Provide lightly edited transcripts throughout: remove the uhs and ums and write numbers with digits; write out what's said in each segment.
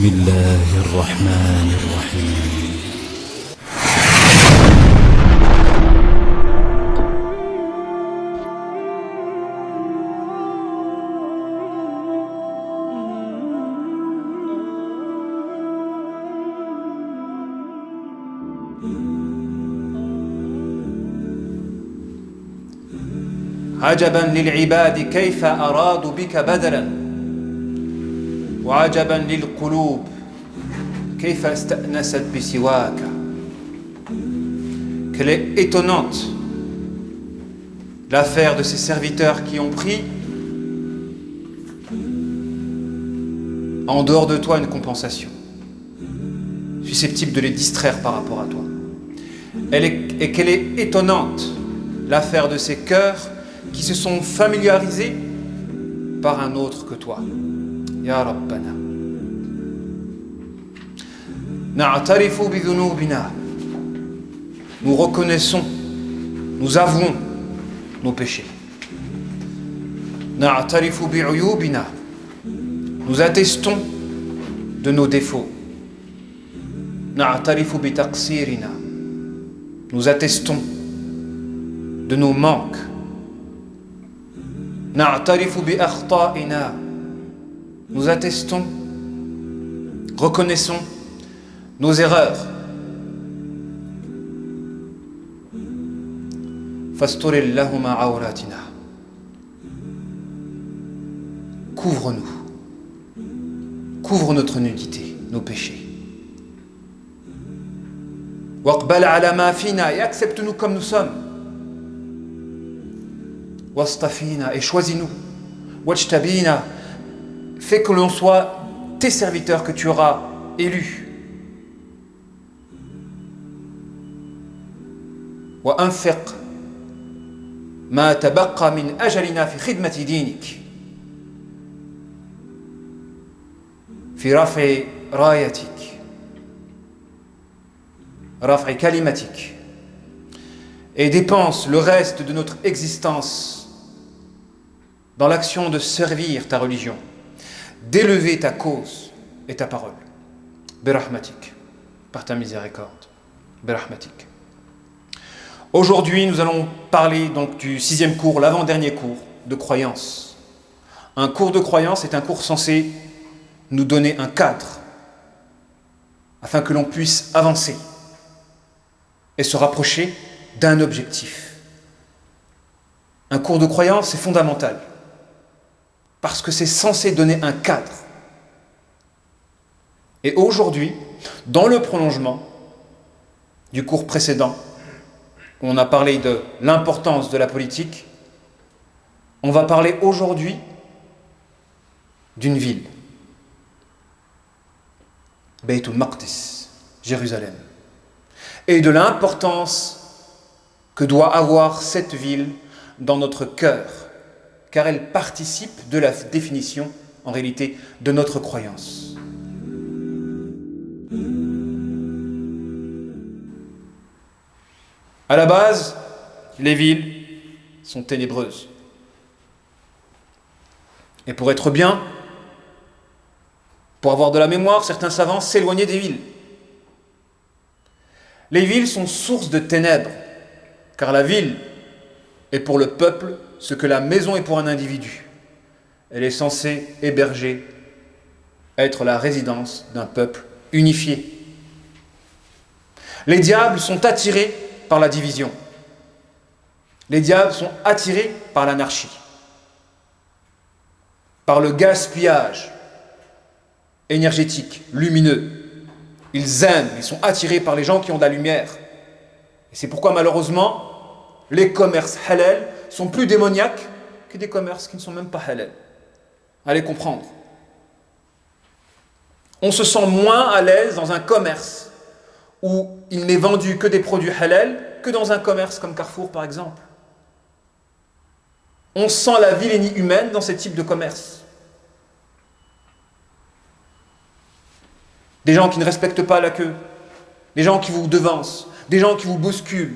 الله الرحمن الرحيم. عجبا للعباد كيف أرادوا بك بدلا وعجبا للقلوب كيف استأنست بسواك. Quelle est étonnante l'affaire de ces serviteurs qui ont pris en dehors de toi une compensation, susceptible de les distraire par rapport à toi. Et quelle est étonnante l'affaire de ces cœurs qui se sont familiarisés par un autre que toi. Ya Rabbana. Na'tarifu bi dhunubina. Nous reconnaissons, nous avouons nos péchés. Na'tarifu bi uyubina. Nous attestons de nos défauts. Na'tarifu bi taqsirina. Nous attestons de nos manques. Na'tarifu bi akhta'ina. Nous attestons, reconnaissons nos erreurs. Fasturil lahuma awratina. Couvre-nous. Couvre notre nudité, nos péchés. Waqbal ala ma fina, et accepte-nous comme nous sommes. Wastafina, et choisis-nous. Wajtabina, fais que l'on soit tes serviteurs que tu auras élus. Wa anfiq ma tabaqqa min ajalina fi khidmati dinik, fi raf'i rayatik, raf'i kalimatik, et dépense le reste de notre existence dans l'action de servir ta religion, d'élever ta cause et ta parole. Birahmatik, par ta miséricorde. Birahmatik. Aujourd'hui, nous allons parler donc du 6e cours, l'avant-dernier cours de croyance. Un cours de croyance est un cours censé nous donner un cadre afin que l'on puisse avancer et se rapprocher d'un objectif. Un cours de croyance est fondamental parce que c'est censé donner un cadre. Et aujourd'hui, dans le prolongement du cours précédent, où on a parlé de l'importance de la politique, on va parler aujourd'hui d'une ville, Baytul Maqdis, Jérusalem, et de l'importance que doit avoir cette ville dans notre cœur, car elle participe de la définition, en réalité, de notre croyance. À la base, les villes sont ténébreuses. Et pour être bien, pour avoir de la mémoire, certains savants s'éloignaient des villes. Les villes sont source de ténèbres, car la ville est pour le peuple ce que la maison est pour un individu. Elle est censée héberger, être la résidence d'un peuple unifié. Les diables sont attirés par la division. Les diables sont attirés par l'anarchie, par le gaspillage énergétique, lumineux. Ils sont attirés par les gens qui ont de la lumière. Et c'est pourquoi malheureusement, les commerces halal sont plus démoniaques que des commerces qui ne sont même pas halal. Allez comprendre. On se sent moins à l'aise dans un commerce où il n'est vendu que des produits halal que dans un commerce comme Carrefour par exemple. On sent la vilainie humaine dans ce type de commerce. Des gens qui ne respectent pas la queue, des gens qui vous devancent, des gens qui vous bousculent,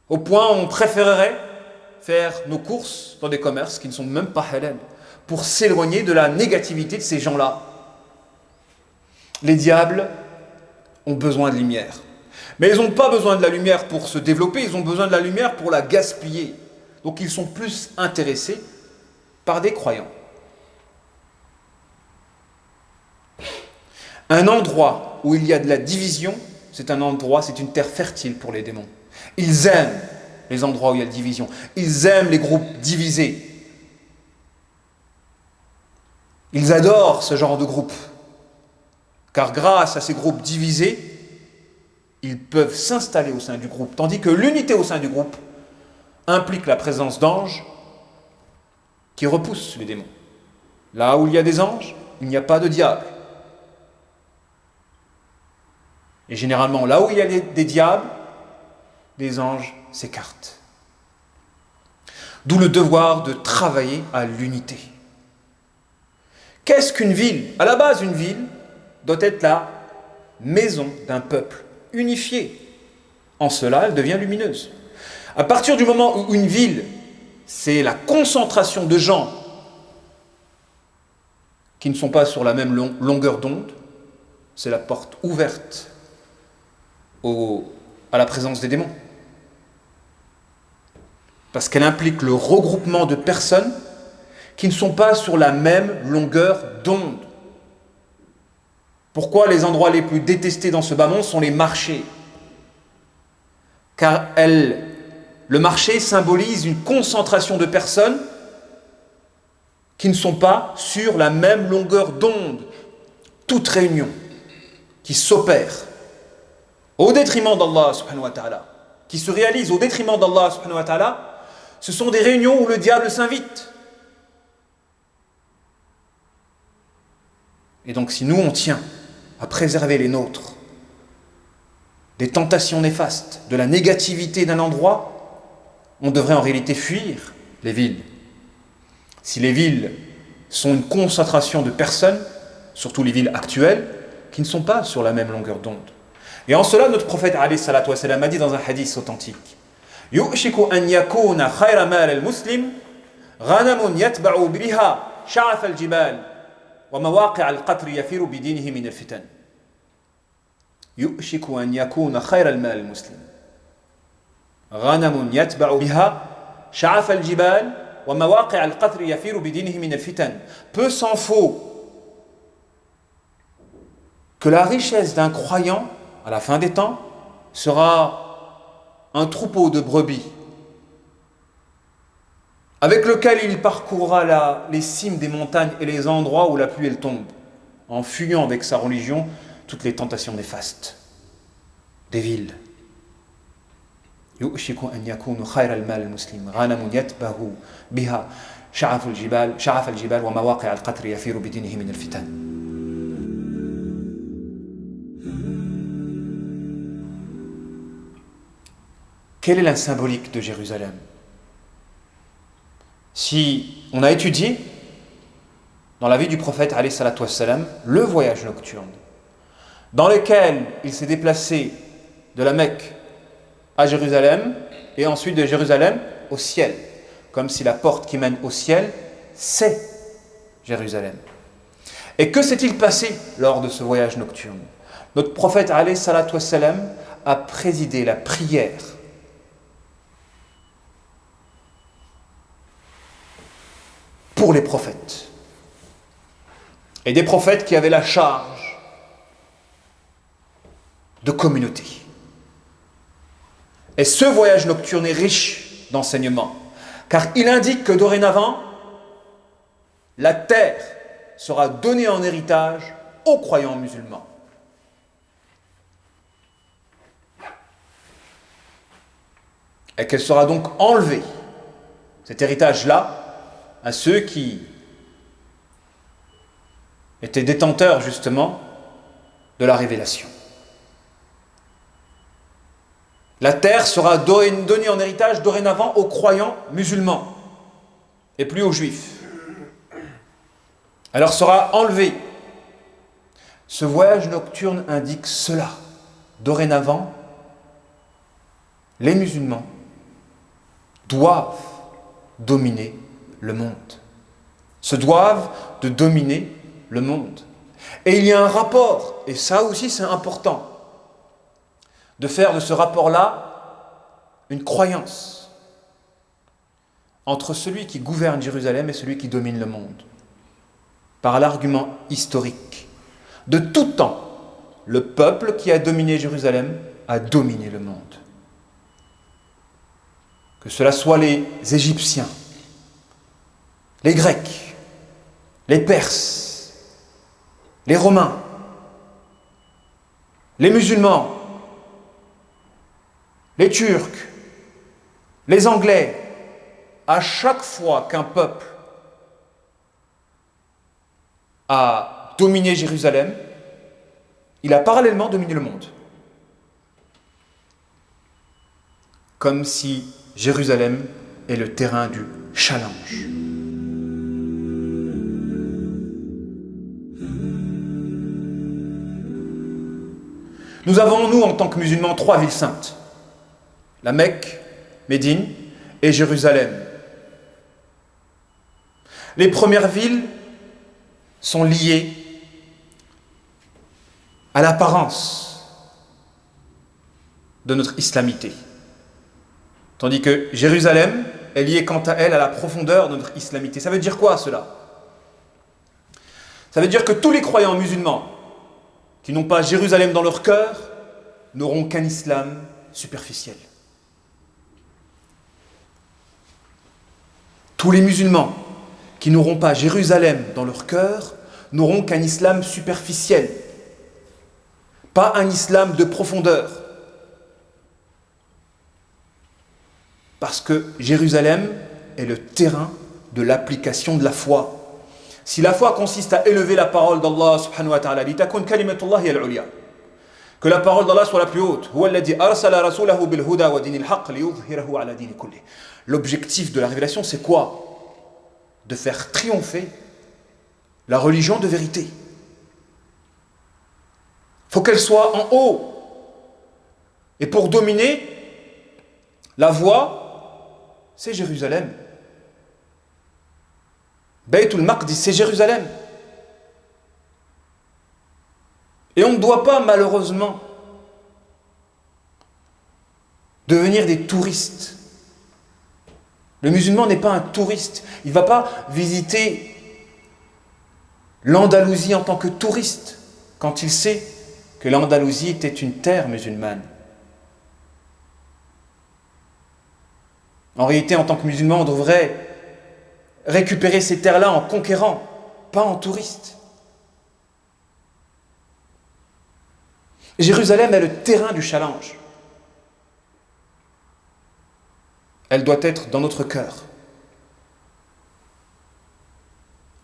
au point où on préférerait faire nos courses dans des commerces qui ne sont même pas halal pour s'éloigner de la négativité de ces gens-là. Les diables ont besoin de lumière. Mais ils n'ont pas besoin de la lumière pour se développer, ils ont besoin de la lumière pour la gaspiller. Donc ils sont plus intéressés par des croyants. Un endroit où il y a de la division, c'est une terre fertile pour les démons. Ils aiment les endroits où il y a de la division. Ils aiment les groupes divisés. Ils adorent ce genre de groupe. Car grâce à ces groupes divisés, ils peuvent s'installer au sein du groupe. Tandis que l'unité au sein du groupe implique la présence d'anges qui repoussent les démons. Là où il y a des anges, il n'y a pas de diable. Et généralement, là où il y a des diables, les anges s'écartent. D'où le devoir de travailler à l'unité. Qu'est-ce qu'une ville? À la base, une ville doit être la maison d'un peuple unifié. En cela, elle devient lumineuse. À partir du moment où une ville, c'est la concentration de gens qui ne sont pas sur la même longueur d'onde, c'est la porte ouverte à la présence des démons. Parce qu'elle implique le regroupement de personnes qui ne sont pas sur la même longueur d'onde. Pourquoi les endroits les plus détestés dans ce bas monde sont les marchés? Car le marché symbolise une concentration de personnes qui ne sont pas sur la même longueur d'onde. Toute réunion qui s'opère au détriment d'Allah subhanahu wa ta'ala, qui se réalise au détriment d'Allah subhanahu wa ta'ala, ce sont des réunions où le diable s'invite. Et donc si nous on tient à préserver les nôtres des tentations néfastes, de la négativité d'un endroit, on devrait en réalité fuir les villes. Si les villes sont une concentration de personnes, surtout les villes actuelles, qui ne sont pas sur la même longueur d'onde. Et en cela, notre prophète alayhi salatu wa salam a dit dans un hadith authentique: Yu'shiku an yakuna khayra mal al-muslim ghanamun yatba'u biha sha'af al-jibal wa mawaqi' al-qatr yafiru bidinihi min al-fitan. يؤشك أن يكون خير المال المسلم غنم يتبع بها شعف الجبال ومواقع القطر يفير بدينه من الفتن. Peu s'en faut que la richesse d'un croyant à la fin des temps sera un troupeau de brebis avec lequel il parcourra les cimes des montagnes et les endroits où la pluie elle tombe, en fuyant avec sa religion toutes les tentations néfastes des villes. يؤشك أن يكون خير المال المسلم غنم يتبع بها شعف الجبال ومواقع القطر يفير بدينه من الفتن. Quelle est la symbolique de Jérusalem? Si on a étudié dans la vie du prophète alayhi salatu wassalam le voyage nocturne dans lequel il s'est déplacé de la Mecque à Jérusalem et ensuite de Jérusalem au ciel, comme si la porte qui mène au ciel c'est Jérusalem. Et que s'est-il passé lors de ce voyage nocturne? Notre prophète alayhi salatu wassalam a présidé la prière pour les prophètes. Et des prophètes qui avaient la charge de communauté. Et ce voyage nocturne est riche d'enseignements, car il indique que dorénavant, la terre sera donnée en héritage aux croyants musulmans. Et qu'elle sera donc enlevée, cet héritage-là, à ceux qui étaient détenteurs justement de la révélation. La terre sera donnée en héritage dorénavant aux croyants musulmans et plus aux juifs. Elle leur sera enlevée. Ce voyage nocturne indique cela. Dorénavant, les musulmans doivent dominer le monde. Se doivent de dominer le monde. Et il y a un rapport et ça aussi c'est important, de faire de ce rapport-là une croyance entre celui qui gouverne Jérusalem et celui qui domine le monde. Par l'argument historique. De tout temps, le peuple qui a dominé Jérusalem a dominé le monde. Que cela soit les Égyptiens, les Grecs, les Perses, les Romains, les musulmans, les Turcs, les Anglais, à chaque fois qu'un peuple a dominé Jérusalem, il a parallèlement dominé le monde. Comme si Jérusalem est le terrain du challenge. Nous avons, nous, en tant que musulmans, 3 villes saintes. La Mecque, Médine et Jérusalem. Les premières villes sont liées à l'apparence de notre islamité. Tandis que Jérusalem est liée quant à elle à la profondeur de notre islamité. Ça veut dire quoi cela? Ça veut dire que tous les croyants musulmans qui n'ont pas Jérusalem dans leur cœur n'auront qu'un islam superficiel. Tous les musulmans qui n'auront pas Jérusalem dans leur cœur n'auront qu'un islam superficiel, pas un islam de profondeur. Parce que Jérusalem est le terrain de l'application de la foi. Si la foi consiste à élever la parole d'Allah subhanahu wa ta'ala, litakun kalimatullahi al-ulya, que la parole d'Allah soit la plus haute, huwa alladhi arsala rasulahu bil huda wa dinil haqq liyudhhirahu ala dini kulli. L'objectif de la révélation, c'est quoi? De faire triompher la religion de vérité. Il faut qu'elle soit en haut. Et pour dominer, la voie, c'est Jérusalem. Baytul Maqdis, c'est Jérusalem. Et on ne doit pas, malheureusement, devenir des touristes. Le musulman n'est pas un touriste. Il ne va pas visiter l'Andalousie en tant que touriste, quand il sait que l'Andalousie était une terre musulmane. En réalité, en tant que musulman, on devrait récupérer ces terres-là en conquérant, pas en touriste. Jérusalem est le terrain du challenge. Elle doit être dans notre cœur.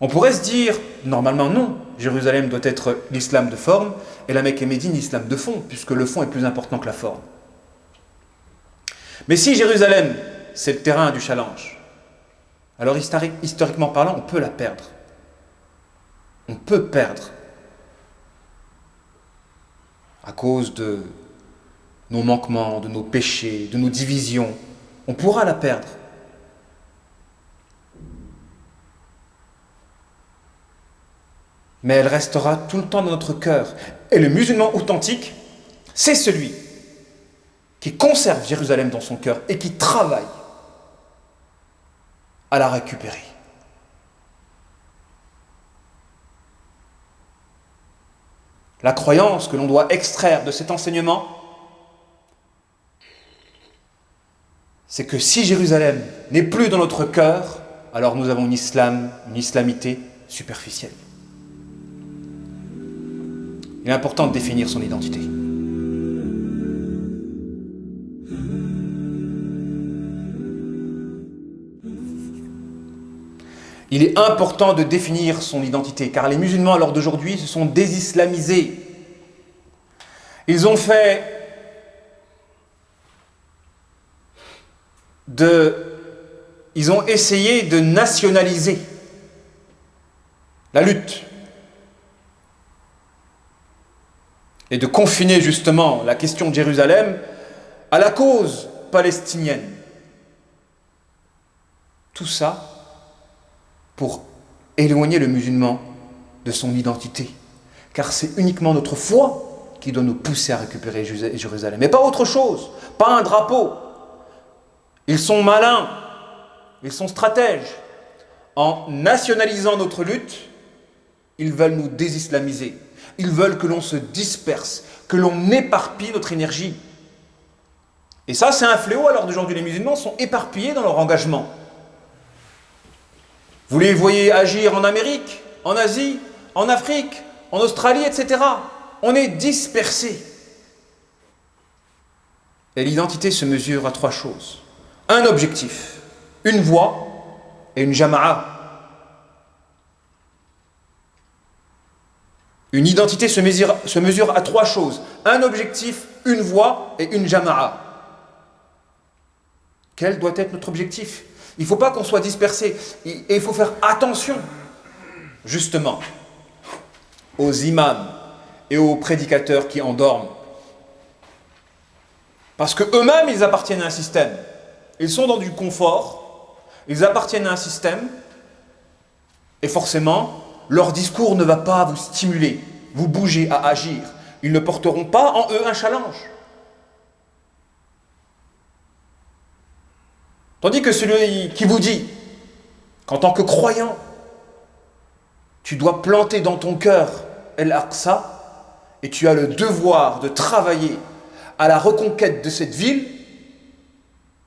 On pourrait se dire, normalement non, Jérusalem doit être l'islam de forme et la Mecque et Médine l'islam de fond, puisque le fond est plus important que la forme. Mais si Jérusalem, c'est le terrain du challenge, alors historiquement parlant, on peut la perdre. On peut perdre à cause de nos manquements, de nos péchés, de nos divisions. On pourra la perdre. Mais elle restera tout le temps dans notre cœur. Et le musulman authentique, c'est celui qui conserve Jérusalem dans son cœur et qui travaille à la récupérer. La croyance que l'on doit extraire de cet enseignement, c'est que si Jérusalem n'est plus dans notre cœur, alors nous avons une islamité superficielle. Il est important de définir son identité. Il est important de définir son identité, car les musulmans, à l'heure d'aujourd'hui, se sont désislamisés. Ils ont essayé de nationaliser la lutte et de confiner justement la question de Jérusalem à la cause palestinienne. Tout ça pour éloigner le musulman de son identité. Car c'est uniquement notre foi qui doit nous pousser à récupérer Jérusalem. Mais pas autre chose, pas un drapeau. Ils sont malins, ils sont stratèges. En nationalisant notre lutte, ils veulent nous désislamiser. Ils veulent que l'on se disperse, que l'on éparpille notre énergie. Et ça, c'est un fléau à l'heure d'aujourd'hui. Les musulmans sont éparpillés dans leur engagement. Vous les voyez agir en Amérique, en Asie, en Afrique, en Australie, etc. On est dispersés. Et l'identité se mesure à 3 choses. Un objectif, une voie et une jama'a. Une identité se mesure à 3 choses. Un objectif, une voie et une jama'a. Quel doit être notre objectif? Il ne faut pas qu'on soit dispersé. Et il faut faire attention, justement, aux imams et aux prédicateurs qui endorment. Parce qu'eux-mêmes, ils appartiennent à un système. Ils sont dans du confort, ils appartiennent à un système, et forcément, leur discours ne va pas vous stimuler, vous bouger à agir. Ils ne porteront pas en eux un challenge. Tandis que celui qui vous dit qu'en tant que croyant, tu dois planter dans ton cœur El-Aqsa et tu as le devoir de travailler à la reconquête de cette ville,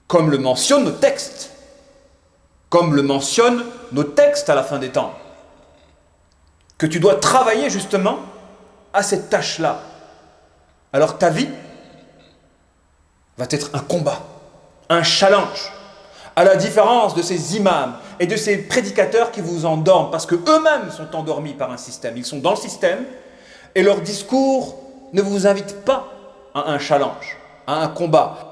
comme le mentionnent nos textes, à la fin des temps, que tu dois travailler justement à cette tâche-là. Alors ta vie va être un combat, un challenge, à la différence de ces imams et de ces prédicateurs qui vous endorment, parce qu'eux-mêmes sont endormis par un système. Ils sont dans le système et leur discours ne vous invite pas à un challenge, à un combat.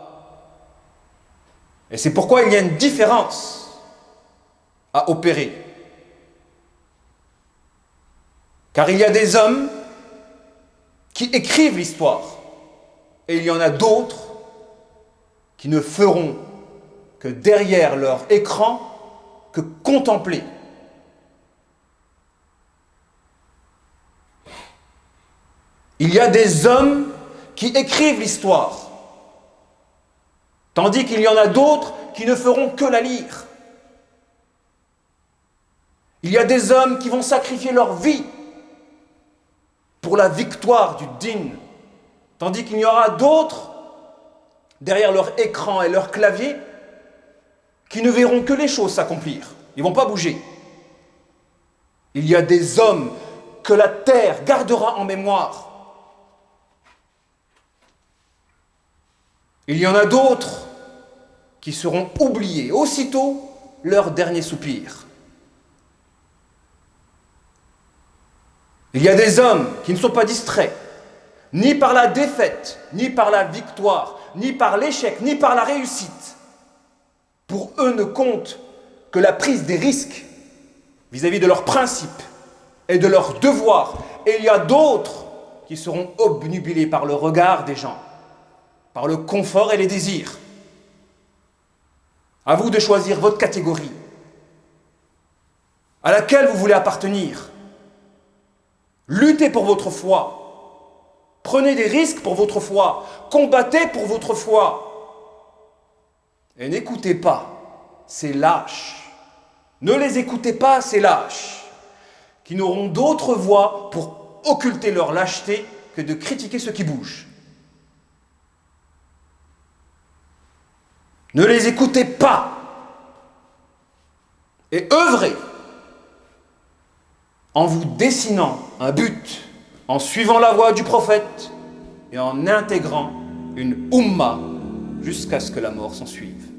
Et c'est pourquoi il y a une différence à opérer. Car il y a des hommes qui écrivent l'histoire et il y en a d'autres qui ne feront que derrière leur écran que contempler. Il y a des hommes qui écrivent l'histoire, tandis qu'il y en a d'autres qui ne feront que la lire. Il y a des hommes qui vont sacrifier leur vie pour la victoire du din, tandis qu'il y aura d'autres, derrière leur écran et leur clavier, qui ne verront que les choses s'accomplir. Ils ne vont pas bouger. Il y a des hommes que la terre gardera en mémoire. Il y en a d'autres qui seront oubliés aussitôt leur dernier soupir. Il y a des hommes qui ne sont pas distraits, ni par la défaite, ni par la victoire, ni par l'échec, ni par la réussite. Pour eux ne compte que la prise des risques vis-à-vis de leurs principes et de leurs devoirs. Et il y a d'autres qui seront obnubilés par le regard des gens, par le confort et les désirs. À vous de choisir votre catégorie, à laquelle vous voulez appartenir. Luttez pour votre foi. Prenez des risques pour votre foi. Combattez pour votre foi. Et n'écoutez pas ces lâches. Ne les écoutez pas, ces lâches, qui n'auront d'autre voie pour occulter leur lâcheté que de critiquer ceux qui bougent. Ne les écoutez pas. Et œuvrez en vous dessinant un but, en suivant la voie du prophète et en intégrant une Ummah jusqu'à ce que la mort s'en suive.